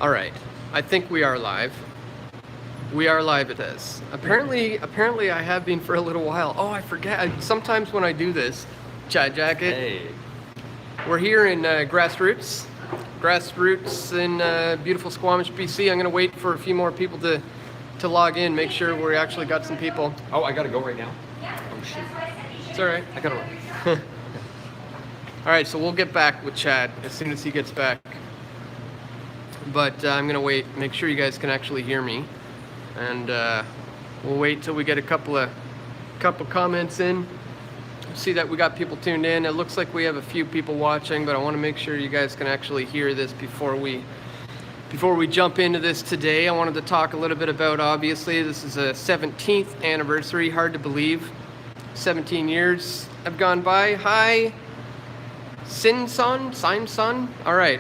All right, I think we are live. We are live, it is. Apparently I have been for a little while. Oh, I forget. Sometimes when I do this, Chad Jacket, Hey. we're here in Grassroots in beautiful Squamish, BC. I'm gonna wait for a few more people to log in, make sure we actually got some people. Oh, I gotta go right now. Oh shit. It's all right. I gotta run. All right, so we'll get back with Chad as soon as he gets back. But I'm gonna wait, make sure you guys can actually hear me, and we'll wait till we get a couple comments in. See that we got people tuned in. It looks like we have a few people watching, but I want to make sure you guys can actually hear this before we jump into this today. I wanted to talk a little bit about, obviously, this is a 17th anniversary. Hard to believe. 17 years have gone by. Hi, Sin-son. All right.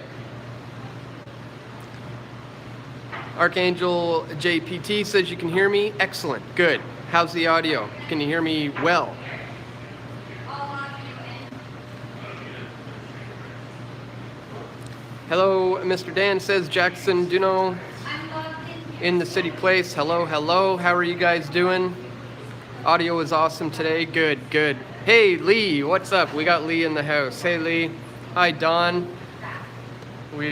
Archangel JPT says you can hear me. Excellent. Good. How's the audio? Can you hear me well? Hello, Mr. Dan says Jackson Duno in the city place. Hello. How are you guys doing? Audio is awesome today. Good. Hey, Lee, what's up? We got Lee in the house. Hey, Lee. Hi, Don. I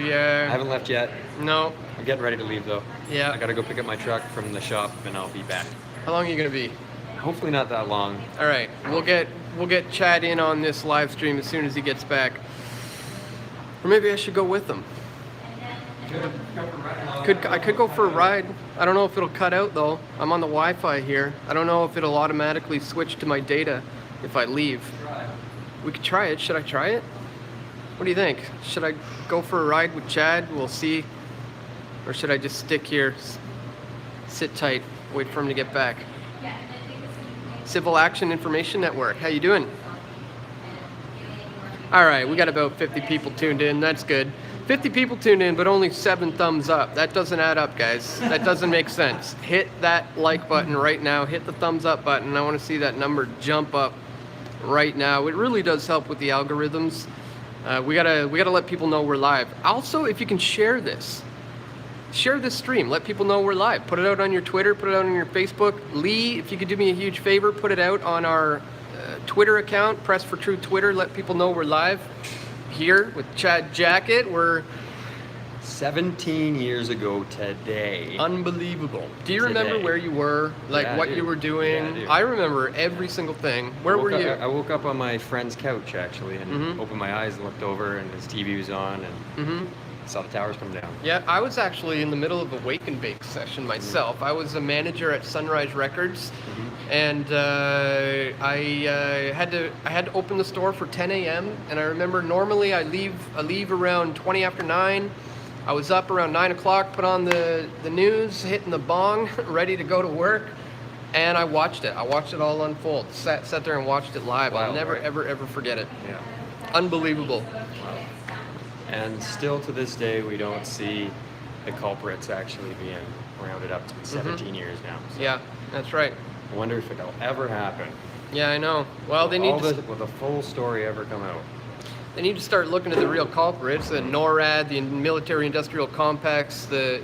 haven't left yet. No. I'm getting ready to leave though. Yeah. I gotta go pick up my truck from the shop and I'll be back. How long are you gonna be? Hopefully not that long. All right. We'll get Chad in on this live stream as soon as he gets back. Or maybe I should go with him. I could go for a ride. I don't know if it'll cut out though. I'm on the Wi-Fi here. I don't know if it'll automatically switch to my data if I leave. We could try it. Should I try it? What do you think? Should I go for a ride with Chad? We'll see. Or should I just stick here, sit tight, wait for him to get back? Civil Action Information Network. How you doing? All right, we got about 50 people tuned in. That's good. 50 people tuned in, but only 7 thumbs up. That doesn't add up, guys. That doesn't make sense. Hit that like button right now. Hit the thumbs up button. I want to see that number jump up right now. It really does help with the algorithms. We gotta let people know we're live. Also, if you can share this stream. Let people know we're live. Put it out on your Twitter. Put it out on your Facebook. Lee, if you could do me a huge favor, put it out on our Twitter account, Press for Truth Twitter. Let people know we're live here with Chad Jacket. We're 17 years ago today. Unbelievable. Do you remember where you were? Like what you were doing? Yeah, I remember every single thing. Where were you? I woke up on my friend's couch actually and opened my eyes and looked over and his TV was on and saw the towers come down. Yeah, I was actually in the middle of a wake and bake session myself. I was a manager at Sunrise Records, and I had to open the store for 10 a.m. And I remember normally I leave around 20 after 9. I was up around 9 o'clock, put on the news, hitting the bong, ready to go to work, and I watched it. I watched it all unfold. Sat there and watched it live. Wow, I'll never right? ever forget it. Yeah. Unbelievable. Wow. And still to this day, we don't see the culprits actually being rounded up. It's been 17 years now. So Yeah, that's right. I wonder if it'll ever happen. Yeah, I know. Well, they need Will the full story ever come out? They need to start looking at the real culprits: the NORAD, the military-industrial complex, the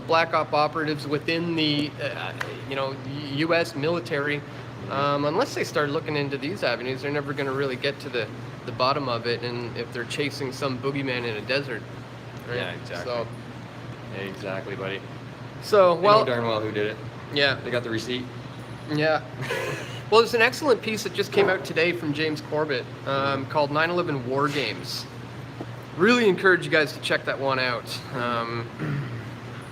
black op operatives within the U.S. military. Unless they start looking into these avenues, they're never going to really get to the bottom of it. And if they're chasing some boogeyman in a desert, right? Yeah, exactly. So, Exactly, buddy. So They well, know darn well who did it. yeah, They got the receipt. yeah. Well, there's an excellent piece that just came out today from James Corbett called 9/11 War Games. Really encourage you guys to check that one out.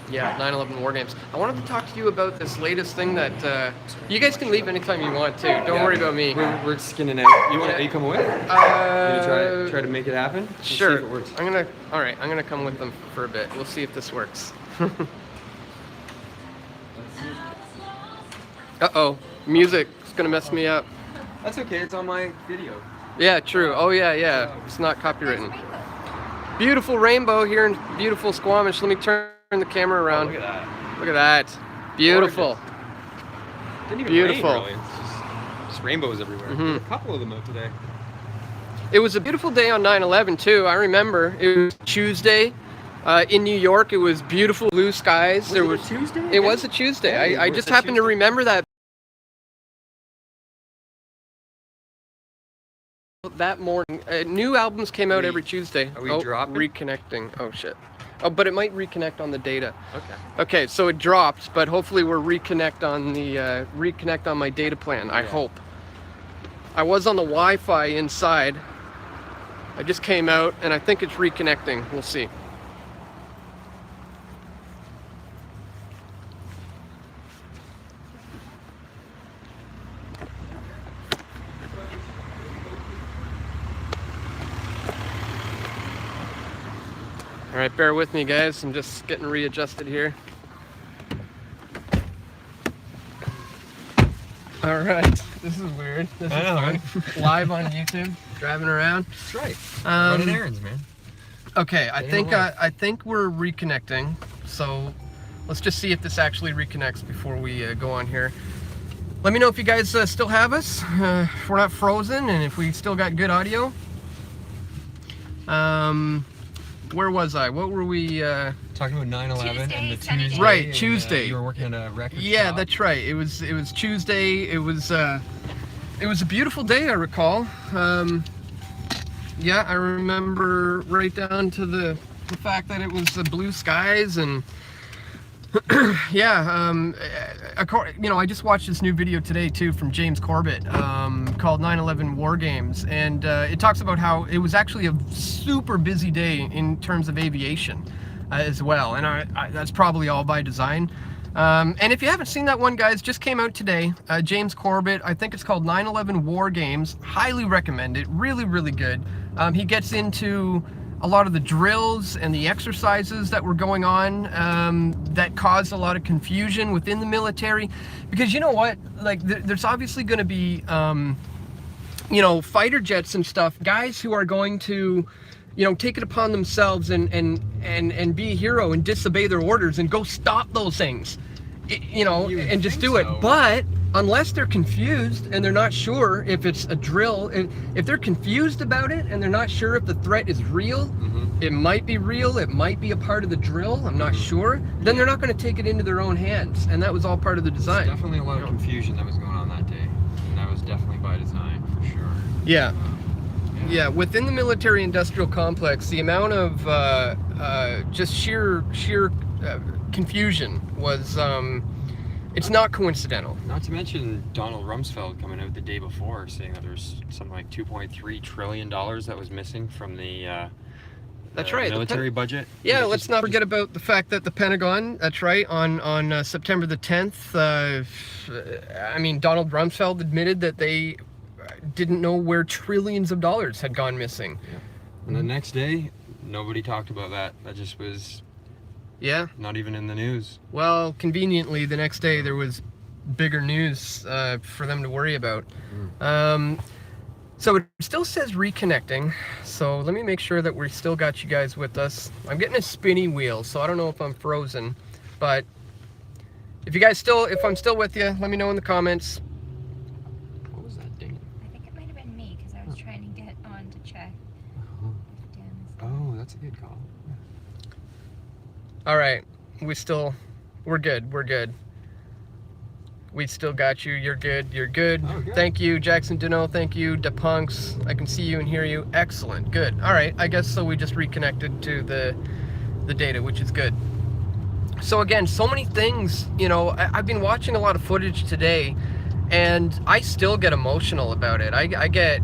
Yeah, 9/11 War Games. I wanted to talk to you about this latest thing that you guys can leave anytime you want to. Don't worry about me. We're skinning out. Are you coming with? You gonna try to make it happen? Let's Sure. See if it works. I'm gonna come with them for a bit. We'll see if this works. Uh-oh, music is gonna mess me up. That's okay. It's on my video. Yeah, true. Oh yeah. It's not copywritten. Beautiful rainbow here in beautiful Squamish. Let me turn the camera around. Oh, look at that. Look at that. Beautiful. Gorgeous. Didn't even Beautiful. rain, really. It's just rainbows everywhere. There's a couple of them out today. It was a beautiful day on 9/11 too. I remember it was Tuesday. In New York, it was beautiful blue skies. Was it a Tuesday? It was a Tuesday. Hey, I it's just a happened to Tuesday. remember that morning. New albums came out every Tuesday. Are we dropping? Reconnecting. Oh shit. Oh, but it might reconnect on the data. Okay. Okay, so it dropped, but hopefully we'll reconnect on my data plan. I hope. I was on the Wi-Fi inside. I just came out, and I think it's reconnecting. We'll see. All right, bear with me, guys. I'm just getting readjusted here. All right, this is weird. This is fun. Live on YouTube, driving around. That's right. Running errands, man. Okay, I think we're reconnecting. So let's just see if this actually reconnects before we go on here. Let me know if you guys still have us, if we're not frozen, and if we still got good audio. Where was I? What were we? Talking about 9/11 and the Tuesday. Right, and, Tuesday. You were working at a record Yeah, shop. that's right. It was Tuesday. It was a beautiful day, I recall. Yeah, I remember right down to the fact that it was blue skies and yeah. I just watched this new video today too from James Corbett called 9/11 War Games, and it talks about how it was actually a super busy day in terms of aviation as well, and that's probably all by design. And if you haven't seen that one, guys, just came out today. James Corbett, I think it's called 9/11 War Games. Highly recommend it. Really, really good. He gets into a lot of the drills and the exercises that were going on that caused a lot of confusion within the military. Because you know what? Like, there's obviously going to be, fighter jets and stuff, guys who are going to, take it upon themselves and be a hero and disobey their orders and go stop those things, and just do it. So. But unless they're confused and they're not sure if it's a drill, if they're confused about it and they're not sure if the threat is real, it might be real, it might be a part of the drill, I'm not sure, then they're not going to take it into their own hands. And that was all part of the design. There's definitely a lot of confusion that was going on that day. And that was definitely by design, for sure. Yeah. Yeah, within the military-industrial complex, the amount of just sheer confusion was, it's not coincidental. Not to mention Donald Rumsfeld coming out the day before saying that there's something like $2.3 trillion that was missing from the That's right, military budget. Yeah, let's not forget about the fact that the Pentagon, that's right, on September the 10th, Donald Rumsfeld admitted that they didn't know where trillions of dollars had gone missing. Yeah. And the next day, nobody talked about that. That just was not even in the news. Well, conveniently, the next day there was bigger news for them to worry about. So it still says reconnecting. So let me make sure that we still got you guys with us. I'm getting a spinny wheel, so I don't know if I'm frozen. But if you guys if I'm still with you, let me know in the comments. What was that ding? I think it might have been me because I was trying to get on to check. Oh, that's a good call. All right, we're good. We still got you. You're good. Oh, good. Thank you, Jackson Deneau. Thank you, DePunks. I can see you and hear you. Excellent. Good. All right. I guess so. We just reconnected to the data, which is good. So again, so many things. I've been watching a lot of footage today, and I still get emotional about it. I get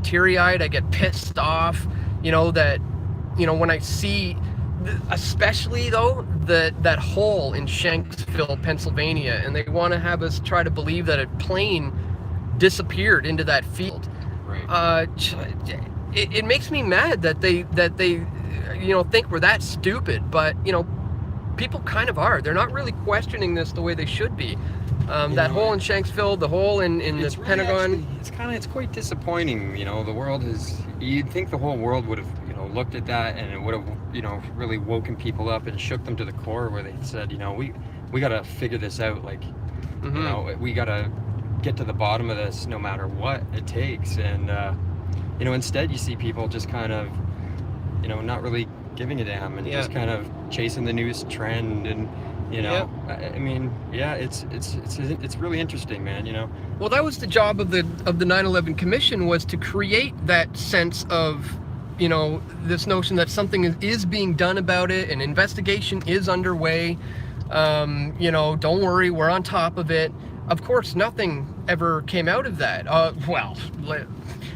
teary-eyed. I get pissed off. When I see, especially though, that hole in Shanksville, Pennsylvania, and they want to have us try to believe that a plane disappeared into that field. Right. It makes me mad that they think we're that stupid, but people kind of are. They're not really questioning this the way they should be. That hole in Shanksville, the hole in the really Pentagon. It's quite disappointing. The world you'd think the whole world would have looked at that, and it would have really woken people up and shook them to the core, where they said, we got to figure this out. Like, we got to get to the bottom of this no matter what it takes. And instead you see people just kind of not really giving a damn and Yeah. just kind of chasing the news trend. And you know, I mean, yeah, it's really interesting, man. You know. Well, that was the job of the 9/11 Commission, was to create that sense of, you know, this notion that something is being done about it, an investigation is underway. You know, don't worry, we're on top of it. Of course, nothing ever came out of that. Well,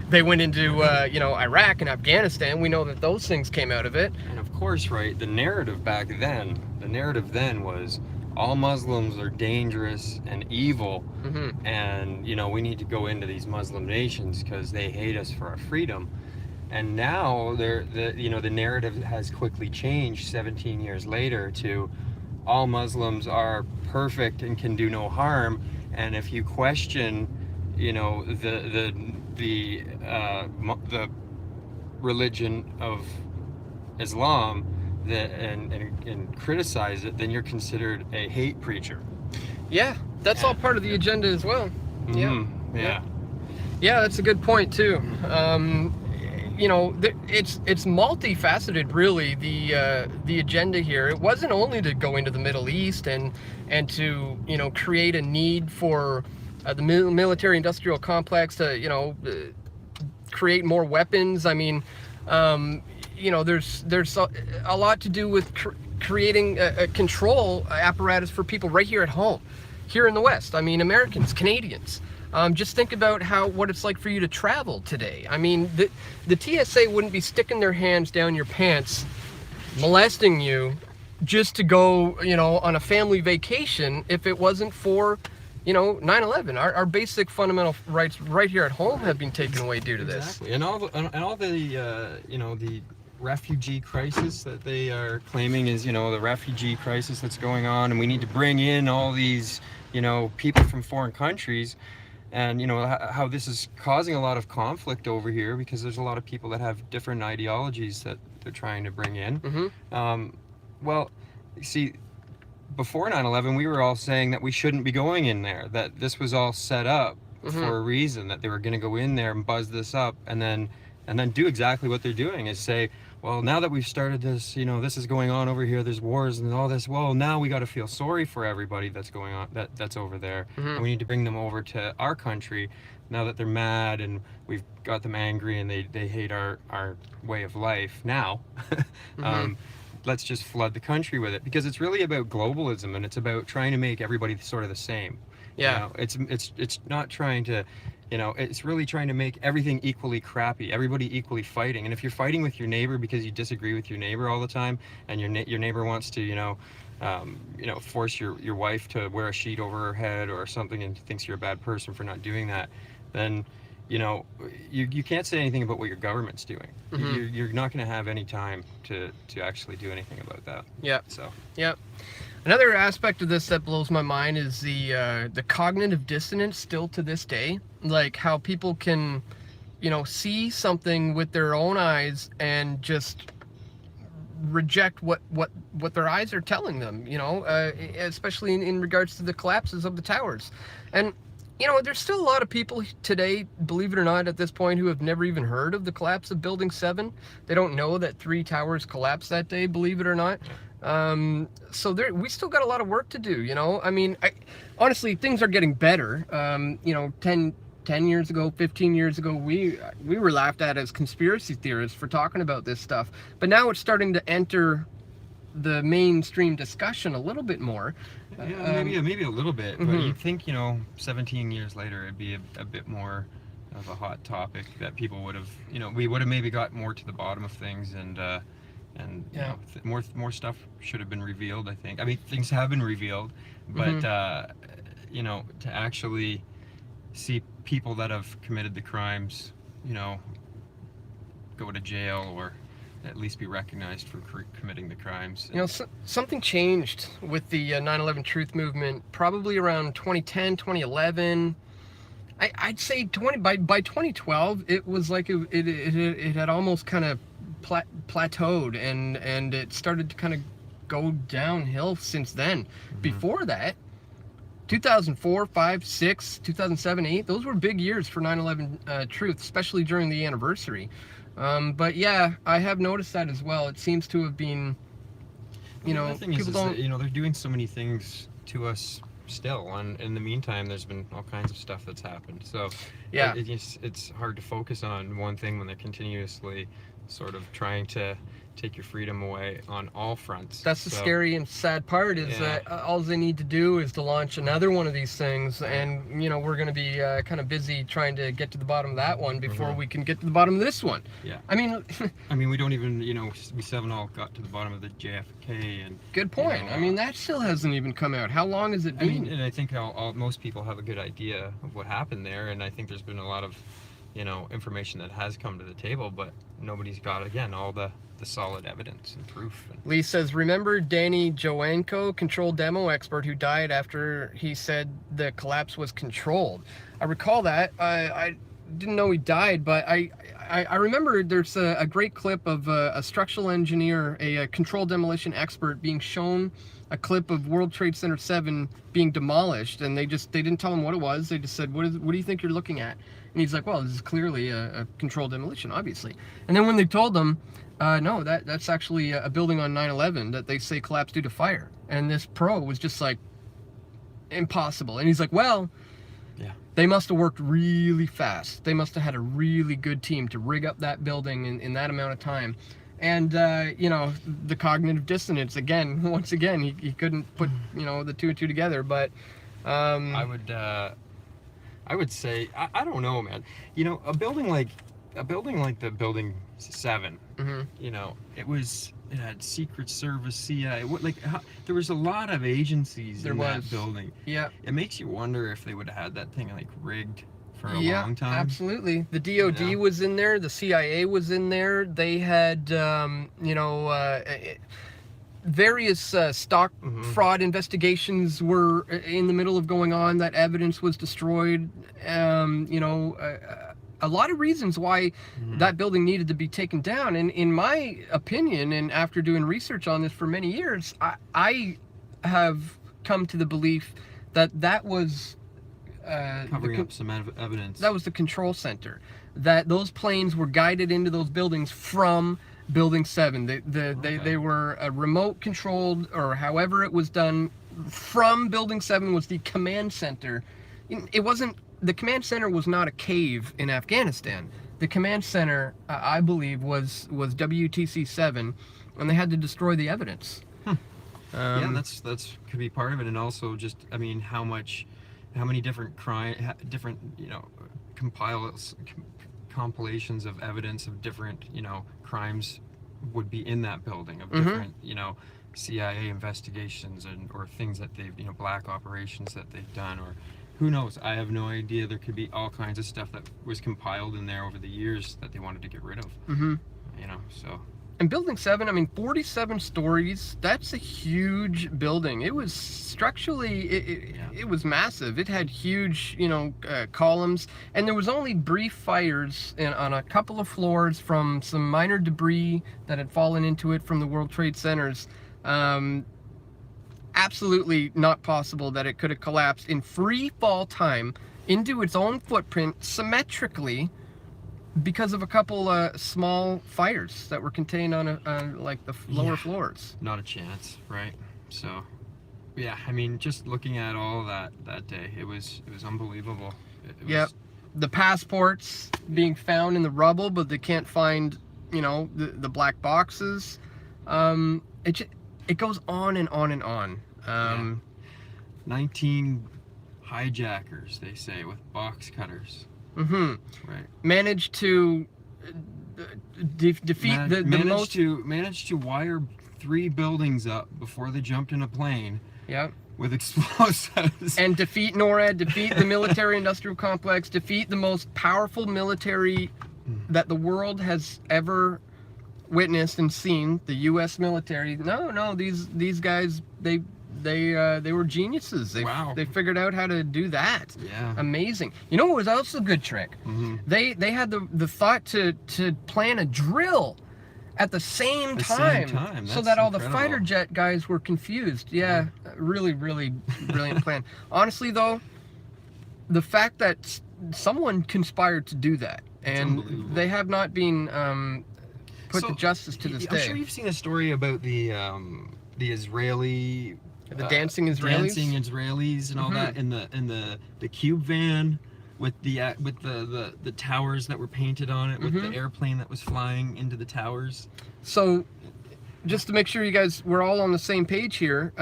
they went into, you know, Iraq and Afghanistan. We know that those things came out of it. And of course, right, the narrative then was all Muslims are dangerous and evil, and, you know, we need to go into these Muslim nations because they hate us for our freedom. And now you know, the narrative has quickly changed 17 years later to all Muslims are perfect and can do no harm. And if you question, you know, the religion of Islam and criticize it, then you're considered a hate preacher. Yeah, that's all part of the agenda as well. Yeah. Yeah, that's a good point too. You know, it's multifaceted, really. The agenda here. It wasn't only to go into the Middle East and to, you know, create a need for the military-industrial complex to, you know, create more weapons. I mean, you know, there's a lot to do with creating a control apparatus for people right here at home, here in the West. I mean, Americans, Canadians. Just think about what it's like for you to travel today. I mean, the TSA wouldn't be sticking their hands down your pants, molesting you, just to go, you know, on a family vacation if it wasn't for, you know, 9/11. Our basic fundamental rights right here at home have been taken away due to this. Exactly. And all the you know, the refugee crisis that they are claiming is, you know, the refugee crisis that's going on, and we need to bring in all these, you know, people from foreign countries. And, you know, how this is causing a lot of conflict over here because there's a lot of people that have different ideologies that they're trying to bring in. Well, you see, before 9/11, we were all saying that we shouldn't be going in there, that this was all set up for a reason, that they were going to go in there and buzz this up and then do exactly what they're doing, is say, well, now that we've started this, you know, this is going on over here, there's wars and all this, well, now we got to feel sorry for everybody that's going on, that's over there, and we need to bring them over to our country now that they're mad and we've got them angry and they hate our way of life now. Let's just flood the country with it, because it's really about globalism, and it's about trying to make everybody sort of the same. Yeah. You know, it's not trying to, you know, it's really trying to make everything equally crappy, everybody equally fighting. And if you're fighting with your neighbor because you disagree with your neighbor all the time, and your neighbor wants to, you know, force your wife to wear a sheet over her head or something, and thinks you're a bad person for not doing that, then, you know, you can't say anything about what your government's doing. You're not going to have any time to actually do anything about that. Yeah. So. Yeah. Another aspect of this that blows my mind is the cognitive dissonance still to this day. Like how people can, you know, see something with their own eyes and just reject what their eyes are telling them, you know, especially in regards to the collapses of the towers. And, you know, there's still a lot of people today, believe it or not, at this point, who have never even heard of the collapse of Building 7. They don't know that 3 towers collapsed that day, believe it or not. So we still got a lot of work to do, you know. I mean, honestly, things are getting better. You know, 10 years ago, 15 years ago, we were laughed at as conspiracy theorists for talking about this stuff. But now it's starting to enter the mainstream discussion a little bit more. Yeah, maybe a little bit, but you'd think, you know, 17 years later it'd be a bit more of a hot topic, that people would have, you know, we would have maybe got more to the bottom of things, and you know, more stuff should have been revealed, I think. I mean, things have been revealed, but you know, to actually see people that have committed the crimes, you know, go to jail or at least be recognized for committing the crimes. You know, something changed with the 9/11 Truth movement probably around 2010, 2011. I'd say by 2012, it was like it had almost kind of plateaued, and it started to kind of go downhill since then. Before that, 2004, 5, 6, 2007, 8, those were big years for 9/11 Truth, especially during the anniversary. But yeah, I have noticed that as well. It seems to have been, The other thing people is don't. that, you know, they're doing so many things to us still, and in the meantime, there's been all kinds of stuff that's happened. So Yeah. it's hard to focus on one thing when they're continuously sort of trying to take your freedom away on all fronts. That's the So, scary and sad part is Yeah. that all they need to do is to launch another one of these things, and we're going to be kind of busy trying to get to the bottom of that one before Mhm. we can get to the bottom of this one. Yeah. I mean, I mean, we don't even, you know, we still haven't all got to the bottom of the JFK, and good point. You know, I mean, that still hasn't even come out. How long has it I been? mean, and I think most people have a good idea of what happened there, and I think there's been a lot of, you know, information that has come to the table, but nobody's got, again, all the solid evidence and proof. And, Lee says, remember Danny Joanko, control demo expert, who died after he said the collapse was controlled? I recall that. I didn't know he died, but I remember there's a great clip of a structural engineer, a controlled demolition expert, being shown a clip of World Trade Center 7 being demolished, and they didn't tell him what it was. They just said, what do you think you're looking at? And he's like, well, this is clearly a controlled demolition, obviously. And then when they told him, no, that's actually a building on 9/11 that they say collapsed due to fire. And this pro was just like, impossible. And he's like, well, yeah. they must have worked really fast. They must have had a really good team to rig up that building in that amount of time. And, the cognitive dissonance, again, once again, he couldn't put, the two and two together. But I would say, I don't know, man. You know, a building like the Building 7, mhm. you know, it had Secret Service, CIA, there was a lot of agencies There in that was. building. Yeah. It makes you wonder if they would have had that thing like rigged for a Yeah, long time. absolutely. The DOD was in there. The CIA was in there. They had, various stock fraud investigations were in the middle of going on. That evidence was destroyed. A lot of reasons why that building needed to be taken down. And in my opinion, and after doing research on this for many years, I have come to the belief that was Covering up some evidence. that was the control center. That those planes were guided into those buildings from Building 7. They were remote controlled, or however it was done, from Building 7 was the command center. It wasn't, the command center was not a cave in Afghanistan. The command center, I believe, was WTC 7, and they had to destroy the evidence. Yeah, that's could be part of it, and also just, I mean, how many different compilations of evidence of different, crimes would be in that building, of different, CIA investigations or things that they've, black operations that they've done, or who knows? I have no idea. There could be all kinds of stuff that was compiled in there over the years that they wanted to get rid of. So. And Building 7, I mean, 47 stories, that's a huge building. It was structurally, it was massive. It had huge, columns, and there was only brief fires on a couple of floors from some minor debris that had fallen into it from the World Trade Centers. Absolutely not possible that it could have collapsed in free fall time into its own footprint symmetrically, because of a couple small fires that were contained on the lower floors. Not a chance, right? So, yeah, I mean, just looking at all of that day, it was unbelievable. Yep. The passports being found in the rubble, but they can't find, the black boxes. It goes on and on and on. 19 hijackers, they say, with box cutters. Right. Managed to defeat managed to wire 3 buildings up before they jumped in a plane. Yep. With explosives. And defeat NORAD, defeat the military-industrial complex, defeat the most powerful military that the world has ever witnessed and seen, the U.S. military. No, these guys, they were geniuses. They figured out how to do that. Yeah. Amazing. You know what was also a good trick? They had the thought to plan a drill at the same time. So that all the fighter jet guys were confused. Yeah. Really, really brilliant plan. Honestly, though, the fact that someone conspired to do that, and unbelievable. they have not been put So, to justice to this I'm day. sure you've seen a story about the Israeli, The dancing Israelis? dancing Israelis and all that in the cube van with the towers that were painted on it, with the airplane that was flying into the towers. So, just to make sure you guys we're all on the same page here,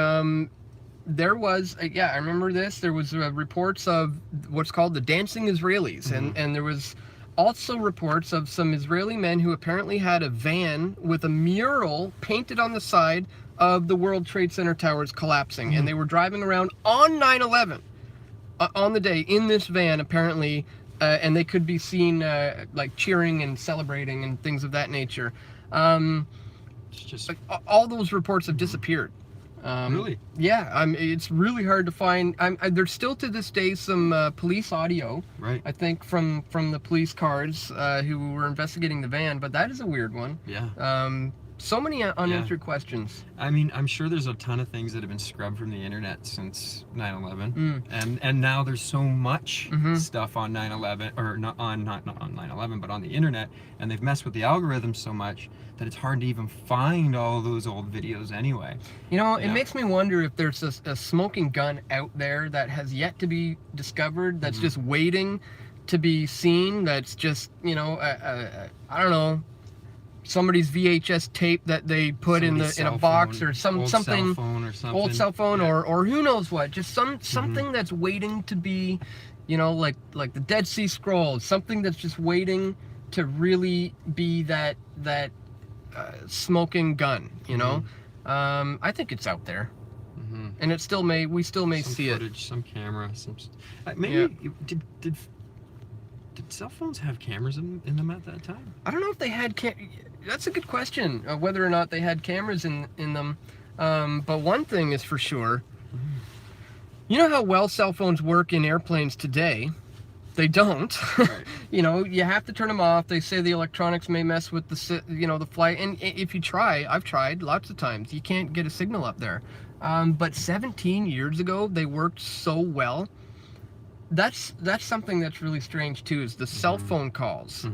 there was I remember this. There was reports of what's called the dancing Israelis, and there was also reports of some Israeli men who apparently had a van with a mural painted on the side of the World Trade Center towers collapsing, and they were driving around on 9/11 on the day in this van apparently, and they could be seen like cheering and celebrating and things of that nature. It's just All those reports have disappeared. really. Yeah, it's really hard to find. There's still to this day some police audio, Right. I think, from the police cars who were investigating the van, but that is a weird one. Yeah. So many unanswered questions. I mean, I'm sure there's a ton of things that have been scrubbed from the internet since 9/11, and now there's so much stuff on 9/11, or not on 9/11, but on the internet, and they've messed with the algorithm so much that it's hard to even find all those old videos anyway. You know, it Yeah. makes me wonder if there's a smoking gun out there that has yet to be discovered, that's just waiting to be seen, that's just, you know, I don't know, somebody's VHS tape that they put in Somebody's a cell box, phone, or something old cell phone or something. old cell phone, Yeah. or who knows what, just something that's waiting to be, you know, like the Dead Sea Scrolls, something that's just waiting to really be that smoking gun, you know. I think it's out there, and we still may some see footage, some camera, maybe did cell phones have cameras in them at that time? I don't know if they had that's a good question, whether or not they had cameras in them, but one thing is for sure, you know how well cell phones work in airplanes today. They don't. Right. You know, you have to turn them off. They say the electronics may mess with the flight, and if you try, I've tried lots of times, you can't get a signal up there. But 17 years ago they worked so well. That's something that's really strange too, is the cell phone calls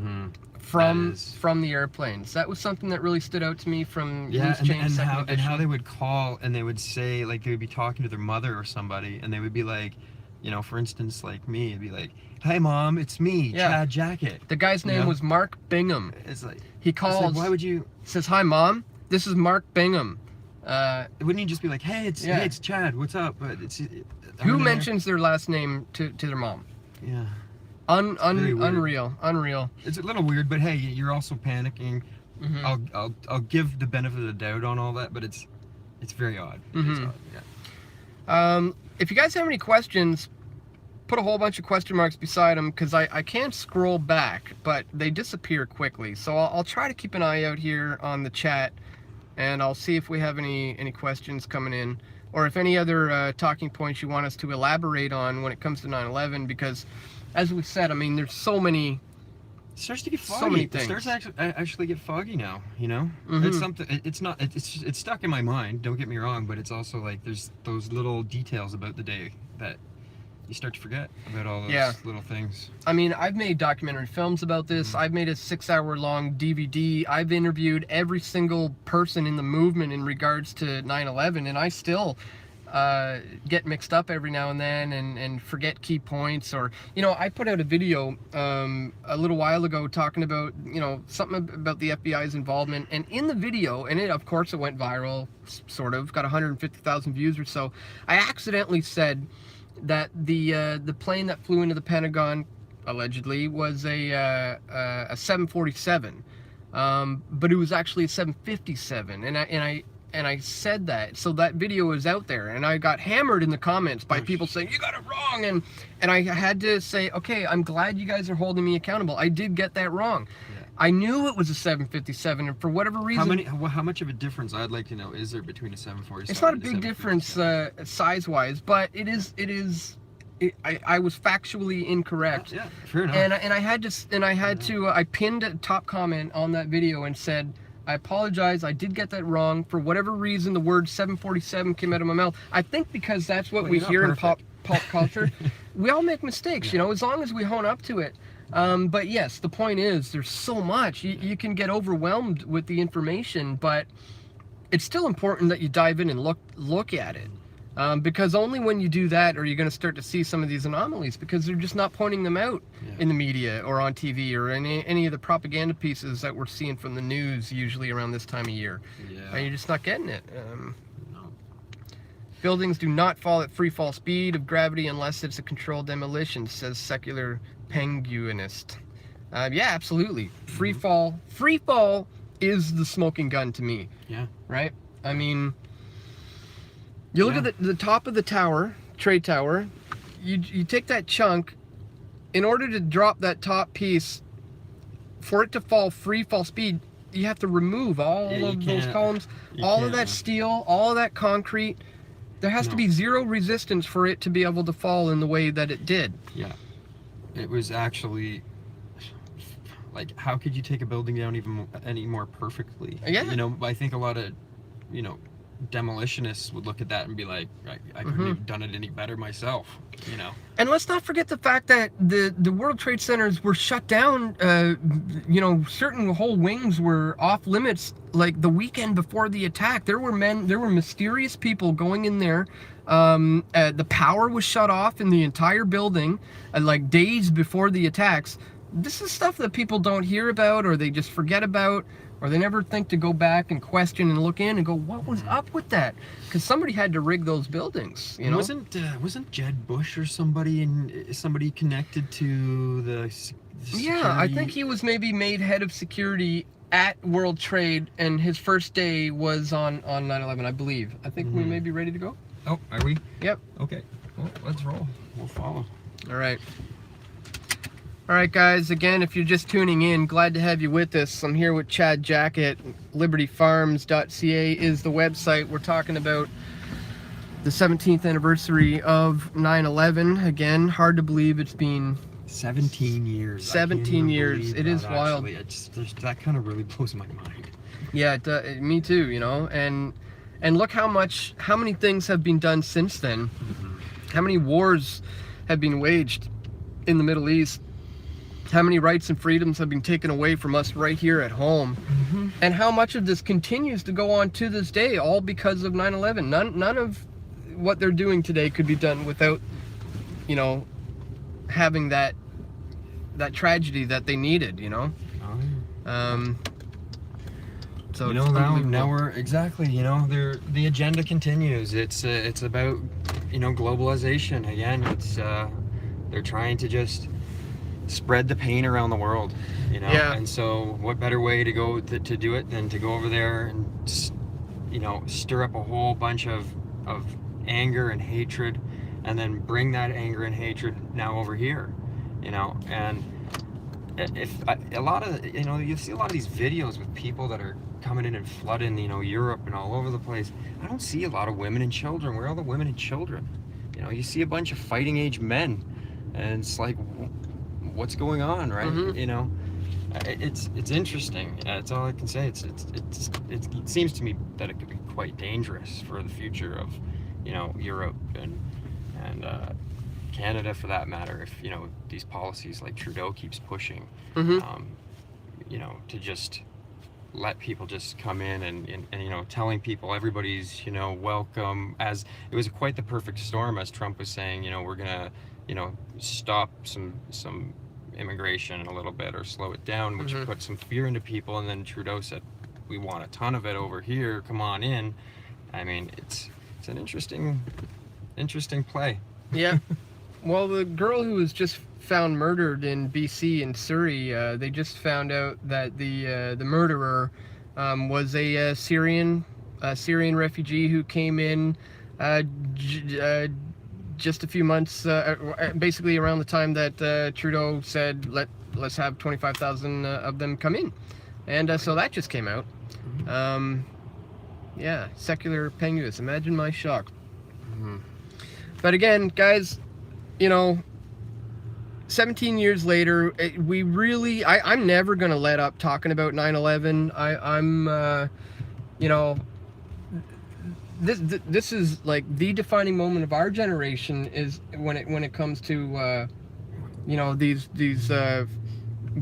from the airplanes. That was something that really stood out to me from News Change Second Edition. And how they would call, and they would say, like, they would be talking to their mother or somebody, and they would be like, you know, for instance, like me, it'd be like, "Hi Mom, it's me, Chad Jacket." The guy's name was Mark Bingham. It's like, he calls. Like, why would you? Says, "Hi Mom, this is Mark Bingham." Wouldn't you just be like, "Hey, it's Chad. What's up?" But who mentions their last name to their mom? Yeah. Unreal. It's a little weird, but hey, you're also panicking. I'll give the benefit of the doubt on all that, but it's very odd. It's odd, yeah. If you guys have any questions, put a whole bunch of question marks beside them, because I can scroll back, but they disappear quickly. So I'll try to keep an eye out here on the chat, and I'll see if we have any questions coming in, or if any other talking points you want us to elaborate on when it comes to 9/11, because as we said, I mean, there's so many. It starts to get foggy. So many things. It starts to actually get foggy now, you know? It's something, it's stuck in my mind, don't get me wrong, but it's also like there's those little details about the day that you start to forget about all those little things. I mean, I've made documentary films about this. I've made a 6-hour-long DVD. I've interviewed every single person in the movement in regards to 9/11, and I still get mixed up every now and then and forget key points. Or, you know, I put out a video a little while ago talking about, you know, something about the FBI's involvement, and in the video, and it, of course, it went viral, sort of, got 150,000 views or so, I accidentally said that the plane that flew into the Pentagon allegedly was a 747, but it was actually a 757, and I said that, so that video is out there, and I got hammered in the comments by people saying, "You got it wrong," and I had to say, okay, I'm glad you guys are holding me accountable. I did get that wrong. Yeah. I knew it was a 757, and for whatever reason... How much of a difference, I'd like to know, is there between a 747 It's not a and big difference size-wise, but it is... I was factually incorrect. Yeah, fair enough. And I pinned a top comment on that video and said, "I apologize, I did get that wrong. For whatever reason, the word 747 came out of my mouth." I think because that's what we hear in pop culture. We all make mistakes, you know, as long as we hone up to it. But yes, the point is, there's so much. You can get overwhelmed with the information, but it's still important that you dive in and look at it. Because only when you do that are you going to start to see some of these anomalies, because they're just not pointing them out in the media or on TV or any of the propaganda pieces that we're seeing from the news usually around this time of year. Yeah. You're just not getting it. No. Buildings do not fall at free fall speed of gravity unless it's a controlled demolition, says secular penguinist. Yeah, absolutely. Free fall is the smoking gun to me. Yeah. Right? I mean, you look at the top of the tower, trade tower, you take that chunk, in order to drop that top piece, for it to fall free fall speed, you have to remove all of those columns, all of that steel, all of that concrete. There has to be zero resistance for it to be able to fall in the way that it did. Yeah. It was actually, like, how could you take a building down even any more perfectly? Yeah. You know, I think a lot of, demolitionists would look at that and be like, I couldn't have done it any better myself, And let's not forget the fact that the World Trade Centers were shut down. Certain whole wings were off limits. Like the weekend before the attack, there were mysterious people going in there. The power was shut off in the entire building, like days before the attacks. This is stuff that people don't hear about, or they just forget about, or they never think to go back and question and look in and go, what was up with that? Because somebody had to rig those buildings, Wasn't Jed Bush or somebody connected to the security? Yeah, I think he was maybe made head of security at World Trade, and his first day was on 9/11, I believe. I think we may be ready to go. Oh, are we? Yep. Okay. Well, let's roll. We'll follow. All right. All right, guys. Again, if you're just tuning in, glad to have you with us. I'm here with Chad Jackett. LibertyFarms.ca is the website. We're talking about the 17th anniversary of 9/11. Again, hard to believe it's been 17 years. 17 years. It is wild. That kind of really blows my mind. Yeah, me too. And look how many things have been done since then. How many wars have been waged in the Middle East. How many rights and freedoms have been taken away from us right here at home, and how much of this continues to go on to this day, all because of 9/11. None of what they're doing today could be done without, having that tragedy that they needed. So now we're exactly. The agenda continues. It's about globalization again. It's they're trying to just spread the pain around the world, Yeah. And so what better way to go to do it than to go over there and stir up a whole bunch of anger and hatred, and then bring that anger and hatred now over here, and if a lot of you see a lot of these videos with people that are coming in and flooding Europe and all over the place. I don't see a lot of women and children. Where are all the women and children? You see a bunch of fighting age men, and it's like, what's going on, right? It's interesting. That's all I can say. It seems to me that it could be quite dangerous for the future of Europe and Canada, for that matter, if these policies like Trudeau keeps pushing, to just let people just come in and telling people everybody's welcome, as it was quite the perfect storm, as Trump was saying, we're gonna stop some immigration a little bit or slow it down, which put some fear into people. And then Trudeau said, we want a ton of it over here, come on in. I mean, it's an interesting play. Yeah. Well, the girl who was just found murdered in BC in Surrey, they just found out that the murderer was a Syrian refugee who came in just a few months, basically around the time that Trudeau said, let's have 25,000 of them come in. And so that just came out. Yeah, secular penguins. Imagine my shock. But again, guys, 17 years later, I'm never going to let up talking about 9/11. I'm this is like the defining moment of our generation, is when it comes to these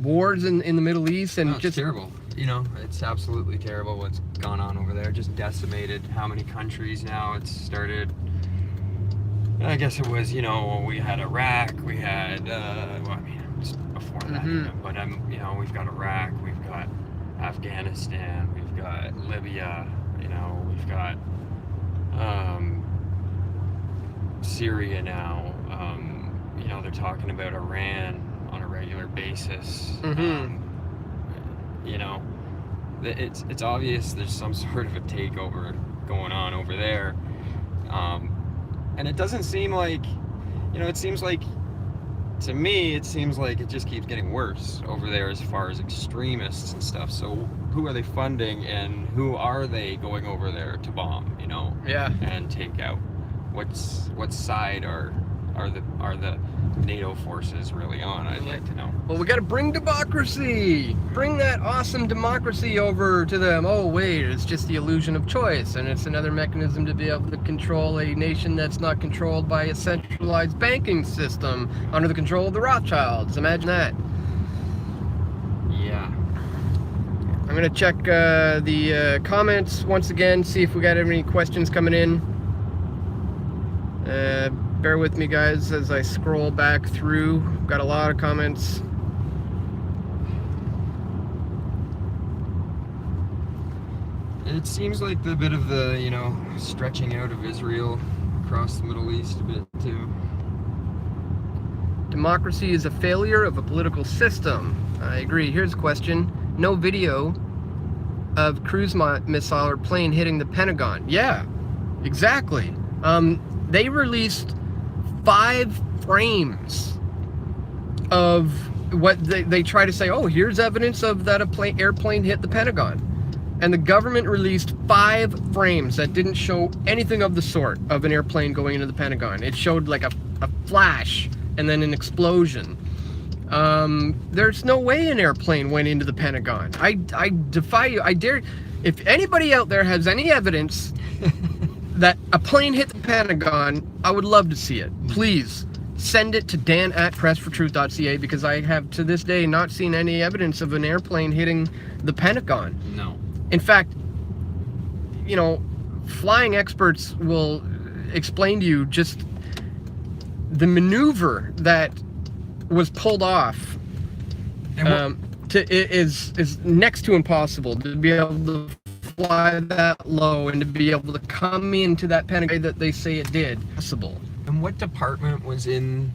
wars in the Middle East, and No, it's just terrible. You know, it's absolutely terrible what's gone on over there. Just decimated how many countries now. It's started. I guess it was, you know, we had Iraq, we had, well, I mean, it's before that, even, but you know, we've got Iraq, we've got Afghanistan, we've got Libya, you know, we've got Syria now. You know, they're talking about Iran on a regular basis. You know, it's obvious there's some sort of a takeover going on over there. And it doesn't seem like, you know, it seems like, to me, it seems like it just keeps getting worse over there as far as extremists and stuff. So who are they funding, and who are they going over there to bomb, you know? Yeah. And take out? What side are the NATO forces really on? I'd like to know. Well, we got to bring democracy. Bring that awesome democracy over to them. Oh, wait, it's just the illusion of choice, and it's another mechanism to be able to control a nation that's not controlled by a centralized banking system under the control of the Rothschilds. Imagine that. Yeah. I'm going to check the comments once again, see if we got any questions coming in. Bear with me, guys, as I scroll back through. Got a lot of comments. It seems like the bit of the, you know, stretching out of Israel across the Middle East a bit too. Democracy is a failure of a political system. I agree. Here's a question. No video of cruise missile or plane hitting the Pentagon. Yeah, exactly. They released 5 frames of what they try to say, oh, here's evidence of that airplane hit the Pentagon. And the government released 5 frames that didn't show anything of the sort of an airplane going into the Pentagon. It showed like a flash and then an explosion. There's no way an airplane went into the Pentagon. I defy you. I dare. If anybody out there has any evidence that a plane hit the Pentagon, I would love to see it. Please send it to dan@pressfortruth.ca, because I have to this day not seen any evidence of an airplane hitting the Pentagon. No. In fact, you know, flying experts will explain to you just the maneuver that was pulled off. Is next to impossible to be able to fly that low and to be able to come into that Pentagon that they say it did. Possible. And what department was in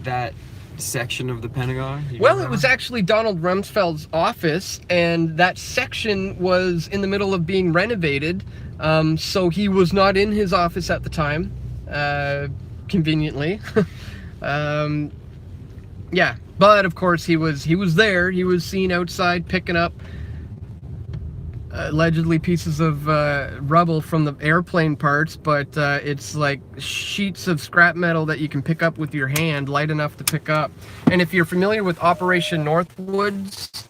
that section of the Pentagon? Well, it was actually Donald Rumsfeld's office, and that section was in the middle of being renovated, so he was not in his office at the time, conveniently. Yeah, but of course he was there. He was seen outside picking up allegedly pieces of rubble from the airplane parts, but it's like sheets of scrap metal that you can pick up with your hand, light enough to pick up. And if you're familiar with Operation Northwoods,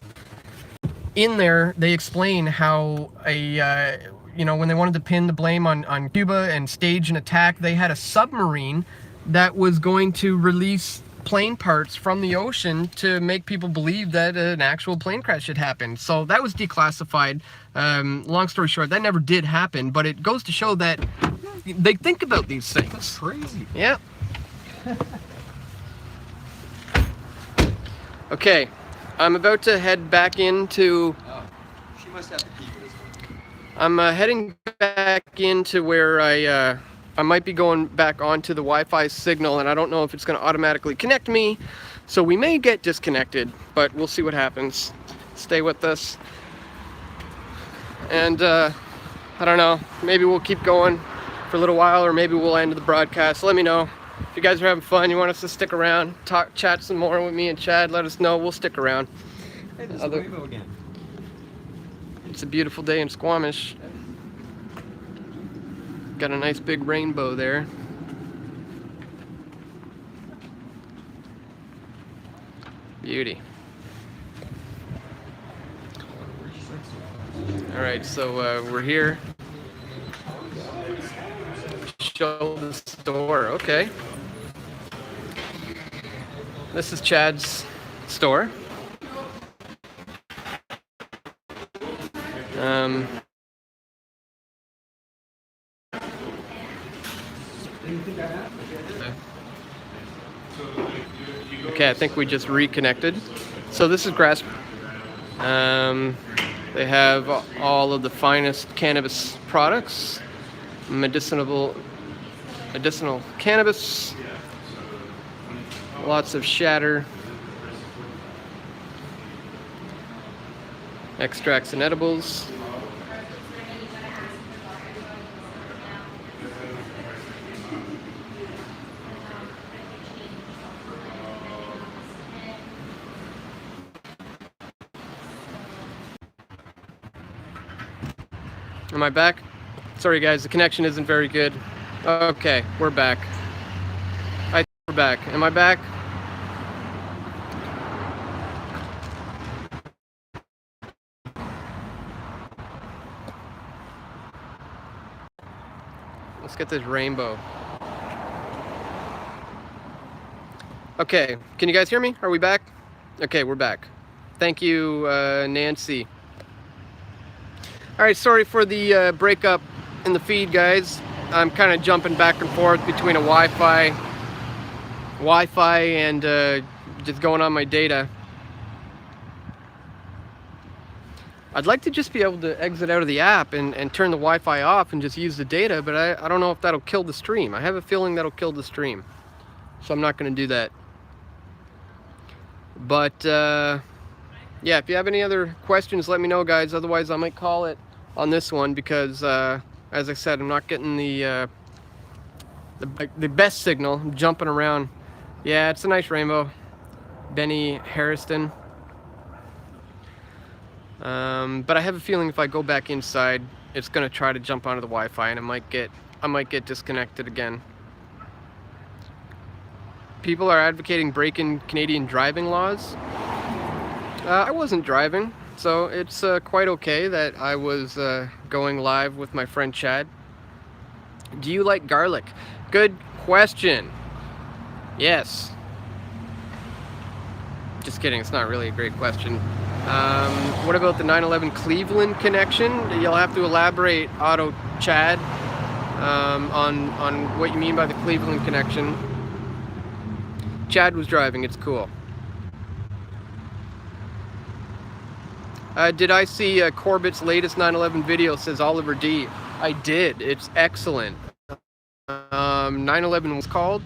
in there they explain how you know, when they wanted to pin the blame on Cuba and stage an attack, they had a submarine that was going to release plane parts from the ocean to make people believe that an actual plane crash had happened. So that was declassified. Long story short, that never did happen, but it goes to show that they think about these things. That's crazy. Yeah. Okay, I'm about to head back into... Oh, she must have to keep this one. I'm heading back into where I might be going back onto the Wi-Fi signal, and I don't know if it's going to automatically connect me, so we may get disconnected, but we'll see what happens. Stay with us. And I don't know, maybe we'll keep going for a little while, or maybe we'll end the broadcast. Let me know. If you guys are having fun, you want us to stick around, chat some more with me and Chad, let us know. We'll stick around. Hey, there's a rainbow again. It's a beautiful day in Squamish. Got a nice big rainbow there. Beauty. All right, so we're here. Show the store. Okay. This is Chad's store. Um, okay, I think we just reconnected. So this is Grass. They have all of the finest cannabis products, medicinal cannabis, lots of shatter, extracts and edibles. Am I back? Sorry guys, the connection isn't very good. Okay, we're back. We're back. Am I back? Let's get this rainbow. Okay, can you guys hear me? Are we back? Okay, we're back. Thank you, Nancy. All right, sorry for the breakup in the feed, guys. I'm kind of jumping back and forth between a Wi-Fi and just going on my data. I'd like to just be able to exit out of the app and turn the Wi-Fi off and just use the data, but I don't know if that'll kill the stream. I have a feeling that'll kill the stream, so I'm not going to do that. But yeah, if you have any other questions, let me know, guys. Otherwise, I might call it on this one because, as I said, I'm not getting the best signal. I'm jumping around. Yeah, it's a nice rainbow. Benny Harrison. But I have a feeling if I go back inside, it's gonna try to jump onto the Wi-Fi, and I might get disconnected again. People are advocating breaking Canadian driving laws. I wasn't driving, so it's quite okay that I was going live with my friend Chad. Do you like garlic? Good question. Yes. Just kidding, it's not really a great question. What about the 9/11 Cleveland connection? You'll have to elaborate, Otto Chad, on what you mean by the Cleveland connection. Chad was driving, it's cool. Did I see Corbett's latest 9/11 video, says Oliver D. I did, it's excellent. 9/11 was called.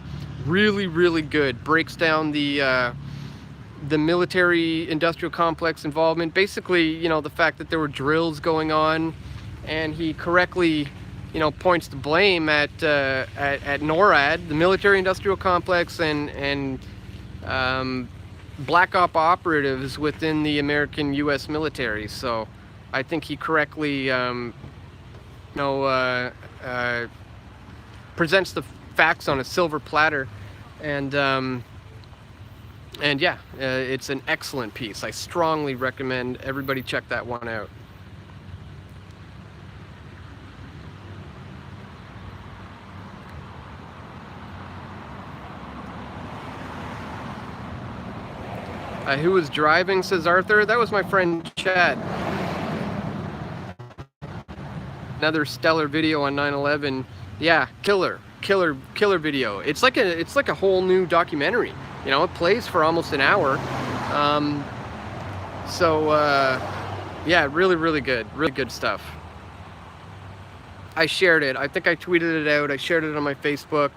Really, really good. Breaks down the military industrial complex involvement. Basically, you know, the fact that there were drills going on, and he correctly, you know, points the blame at NORAD, the military industrial complex, and black op operatives within the American U.S. military. So I think he correctly, presents the facts on a silver platter, and yeah, it's an excellent piece. I strongly recommend everybody check that one out. Who was driving, says Arthur? That was my friend Chad. Another stellar video on 9/11. Yeah, killer video. It's like a whole new documentary. You know, it plays for almost an hour. Yeah, really good stuff. I shared it. I think I tweeted it out. I shared it on my Facebook.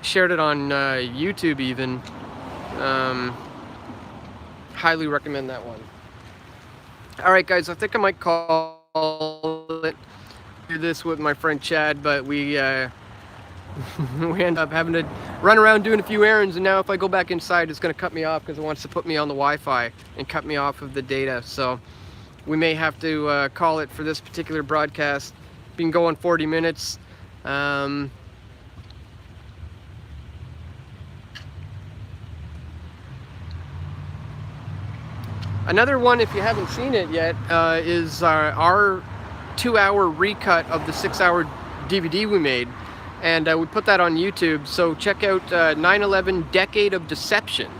Shared it on YouTube even. Highly recommend that one. All right, guys. I think I might call it. Do this with my friend Chad, but we end up having to run around doing a few errands, and now if I go back inside, it's going to cut me off because it wants to put me on the Wi-Fi and cut me off of the data. So we may have to call it for this particular broadcast. Been going 40 minutes. Another one, if you haven't seen it yet, is our 2-hour recut of the 6-hour DVD we made. And we put that on YouTube, so check out 9/11 Decade of Deception.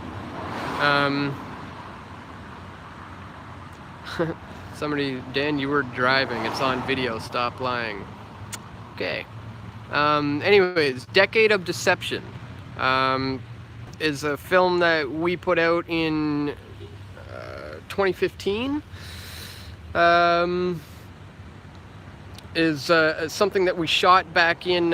Somebody, Dan, you were driving. It's on video. Stop lying. Okay. Anyways, Decade of Deception is a film that we put out in 2015. Is something that we shot back in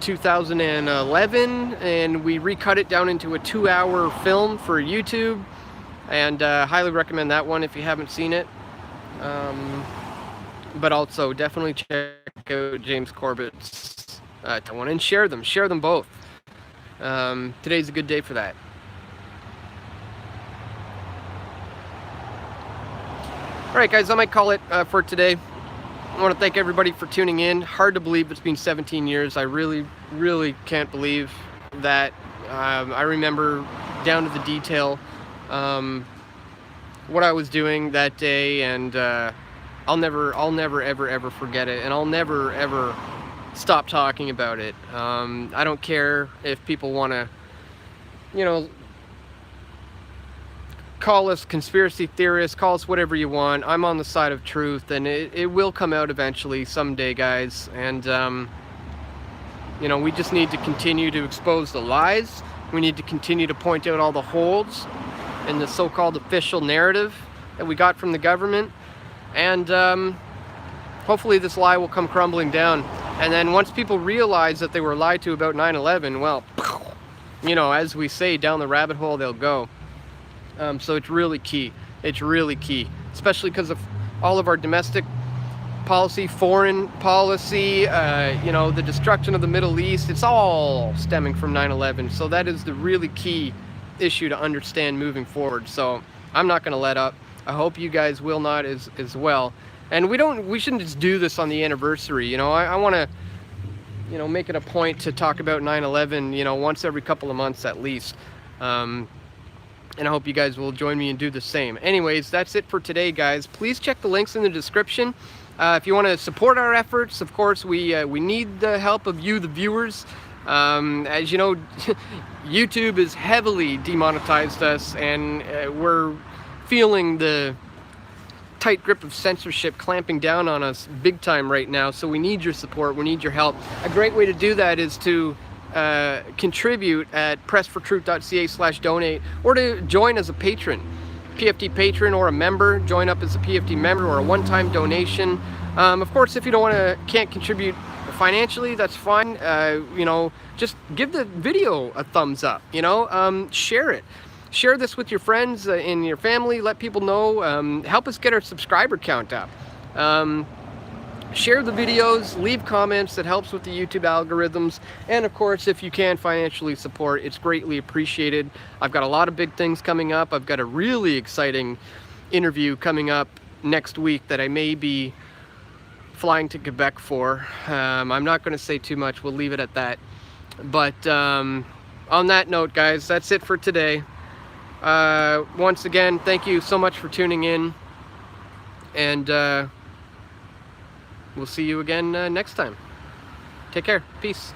2011, and we recut it down into a 2-hour film for YouTube, and highly recommend that one if you haven't seen it. But also definitely check out James Corbett's one, and share them both. Today's a good day for that. All right, guys, I might call it for today. I want to thank everybody for tuning in. Hard to believe it's been 17 years. I really, really can't believe that. I remember down to the detail what I was doing that day, and I'll never ever forget it, and I'll never ever stop talking about it. I don't care if people want to, you know, call us conspiracy theorists, call us whatever you want. I'm on the side of truth, and it will come out eventually someday, guys. And you know, we just need to continue to expose the lies. We need to continue to point out all the holes in the so-called official narrative that we got from the government, and hopefully this lie will come crumbling down. And then once people realize that they were lied to about 9/11, well, you know, as we say, down the rabbit hole they'll go. So it's really key. It's really key, especially because of all of our domestic policy, foreign policy, you know, the destruction of the Middle East. It's all stemming from 9/11. So that is the really key issue to understand moving forward. So I'm not going to let up. I hope you guys will not as well. And we shouldn't just do this on the anniversary. You know, I want to, you know, make it a point to talk about 9/11, you know, once every couple of months at least. And I hope you guys will join me and do the same. Anyways, that's it for today, guys. Please check the links in the description. If you want to support our efforts, of course, we need the help of you, the viewers. As you know, YouTube has heavily demonetized us, and we're feeling the tight grip of censorship clamping down on us big time right now. So we need your support. We need your help. A great way to do that is to contribute at pressfortruth.ca/donate, or to join as a patron, PFT patron, or a member. Join up as a PFT member, or a one-time donation. Of course, if you can't contribute financially, that's fine. You know, just give the video a thumbs up. You know, share it. Share this with your friends and your family. Let people know. Help us get our subscriber count up. Share the videos, leave comments. That helps with the YouTube algorithms. And of course, if you can financially support, it's greatly appreciated. I've got a lot of big things coming up. I've got a really exciting interview coming up next week that I may be flying to Quebec for. I'm not going to say too much. We'll leave it at that. But on that note, guys, that's it for today. Once again, thank you so much for tuning in. And we'll see you again next time. Take care. Peace.